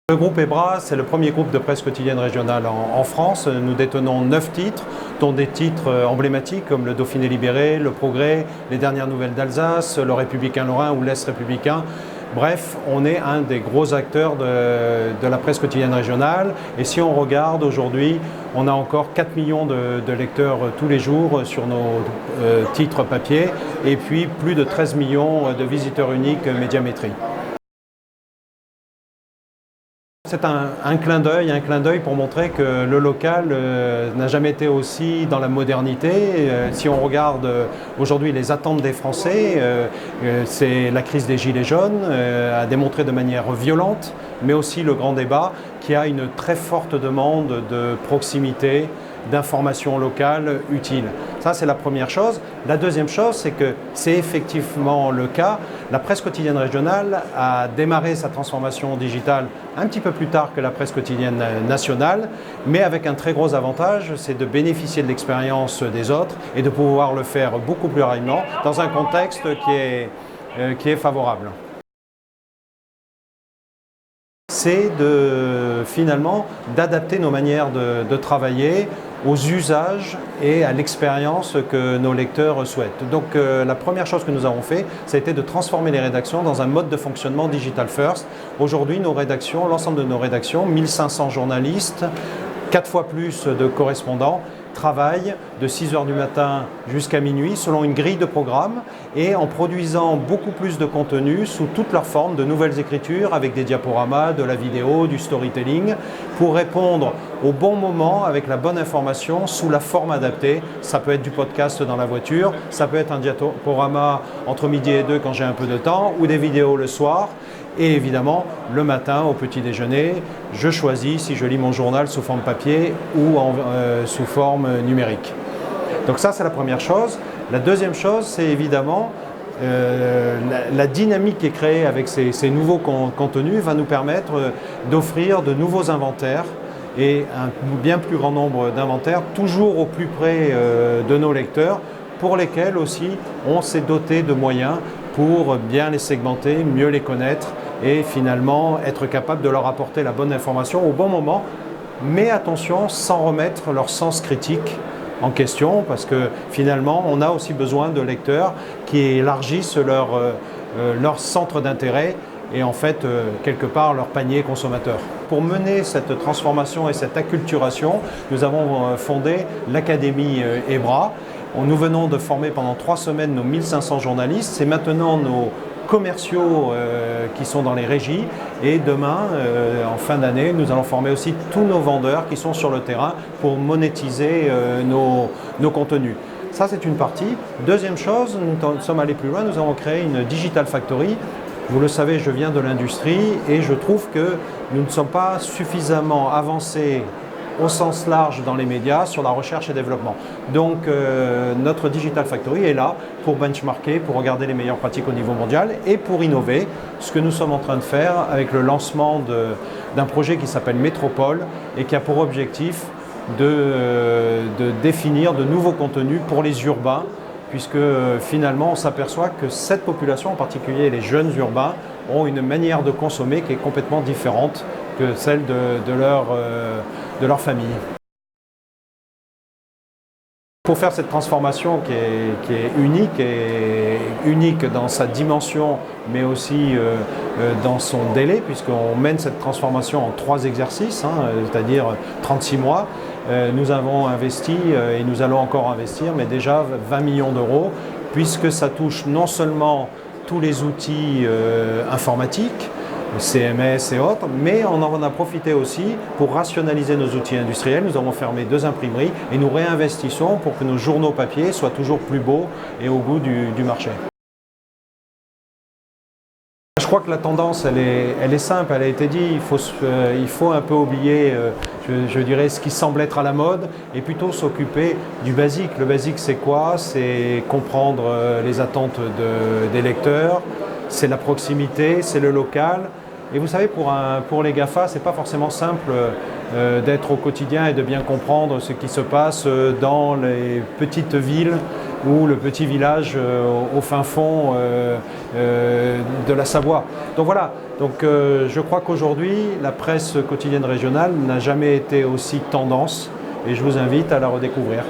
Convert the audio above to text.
Le groupe EBRA, c'est le premier groupe de presse quotidienne régionale en France. Nous détenons 9 titres, dont des titres emblématiques comme le Dauphiné libéré, le Progrès, les dernières nouvelles d'Alsace, le Républicain lorrain ou l'Est républicain. Bref, on est un des gros acteurs de la presse quotidienne régionale. Et si on regarde aujourd'hui, on a encore 4 millions de lecteurs tous les jours sur nos titres papier et puis plus de 13 millions de visiteurs uniques Médiamétrie. C'est un clin d'œil pour montrer que le local n'a jamais été aussi dans la modernité. Si on regarde aujourd'hui les attentes des Français, c'est la crise des Gilets jaunes, a démontré de manière violente, mais aussi le grand débat, qui a une très forte demande de proximité, d'informations locales utiles. Ça, c'est la première chose. La deuxième chose, c'est que c'est effectivement le cas. La presse quotidienne régionale a démarré sa transformation digitale un petit peu plus tard que la presse quotidienne nationale, mais avec un très gros avantage, c'est de bénéficier de l'expérience des autres et de pouvoir le faire beaucoup plus rapidement dans un contexte qui est favorable. C'est finalement d'adapter nos manières de travailler aux usages et à l'expérience que nos lecteurs souhaitent. Donc la première chose que nous avons fait, ça a été de transformer les rédactions dans un mode de fonctionnement digital first. Aujourd'hui, nos rédactions, l'ensemble de nos rédactions, 1500 journalistes, 4 fois plus de correspondants, travaillent de 6 h du matin jusqu'à minuit selon une grille de programme et en produisant beaucoup plus de contenu sous toutes leurs formes, de nouvelles écritures avec des diaporamas, de la vidéo, du storytelling, pour répondre au bon moment avec la bonne information sous la forme adaptée. Ça peut être du podcast dans la voiture, ça peut être un diaporama entre midi et 2 quand j'ai un peu de temps, ou des vidéos le soir. Et évidemment, le matin, au petit déjeuner, je choisis si je lis mon journal sous forme papier ou sous forme numérique. Donc ça, c'est la première chose. La deuxième chose, c'est évidemment la dynamique qui est créée avec ces nouveaux contenus va nous permettre d'offrir de nouveaux inventaires et un bien plus grand nombre d'inventaires, toujours au plus près de nos lecteurs, pour lesquels aussi on s'est doté de moyens pour bien les segmenter, mieux les connaître et finalement être capable de leur apporter la bonne information au bon moment, mais attention, sans remettre leur sens critique en question, parce que finalement, on a aussi besoin de lecteurs qui élargissent leur centre d'intérêt et en fait, quelque part, leur panier consommateur. Pour mener cette transformation et cette acculturation, nous avons fondé l'Académie EBRA. Nous venons de former pendant 3 semaines nos 1500 journalistes. C'est maintenant nos commerciaux qui sont dans les régies et demain, en fin d'année, nous allons former aussi tous nos vendeurs qui sont sur le terrain pour monétiser nos contenus. Ça, c'est une partie. Deuxième chose, nous sommes allés plus loin, nous avons créé une Digital Factory. Vous le savez, je viens de l'industrie et je trouve que nous ne sommes pas suffisamment avancés au sens large dans les médias sur la recherche et développement. Donc notre Digital Factory est là pour benchmarker, pour regarder les meilleures pratiques au niveau mondial et pour innover, ce que nous sommes en train de faire avec le lancement d'un projet qui s'appelle Métropole et qui a pour objectif de définir de nouveaux contenus pour les urbains, puisque finalement on s'aperçoit que cette population, en particulier les jeunes urbains, ont une manière de consommer qui est complètement différente que celle de leur famille. Pour faire cette transformation qui est unique dans sa dimension, mais aussi dans son délai, puisqu'on mène cette transformation en 3 exercices, c'est-à-dire 36 mois, nous avons investi et nous allons encore investir, mais déjà 20 millions d'euros, puisque ça touche non seulement tous les outils informatiques, CMS et autres, mais on en a profité aussi pour rationaliser nos outils industriels. Nous avons fermé 2 imprimeries et nous réinvestissons pour que nos journaux papier soient toujours plus beaux et au goût du marché. Je crois que la tendance, elle est simple, elle a été dit, il faut un peu oublier, je dirais, ce qui semble être à la mode et plutôt s'occuper du basique. Le basique, c'est quoi? C'est comprendre les attentes des lecteurs, c'est la proximité, c'est le local. Et vous savez, pour les GAFA, ce n'est pas forcément simple d'être au quotidien et de bien comprendre ce qui se passe dans les petites villes ou le petit village au fin fond de la Savoie. Donc voilà, donc, je crois qu'aujourd'hui, la presse quotidienne régionale n'a jamais été aussi tendance et je vous invite à la redécouvrir.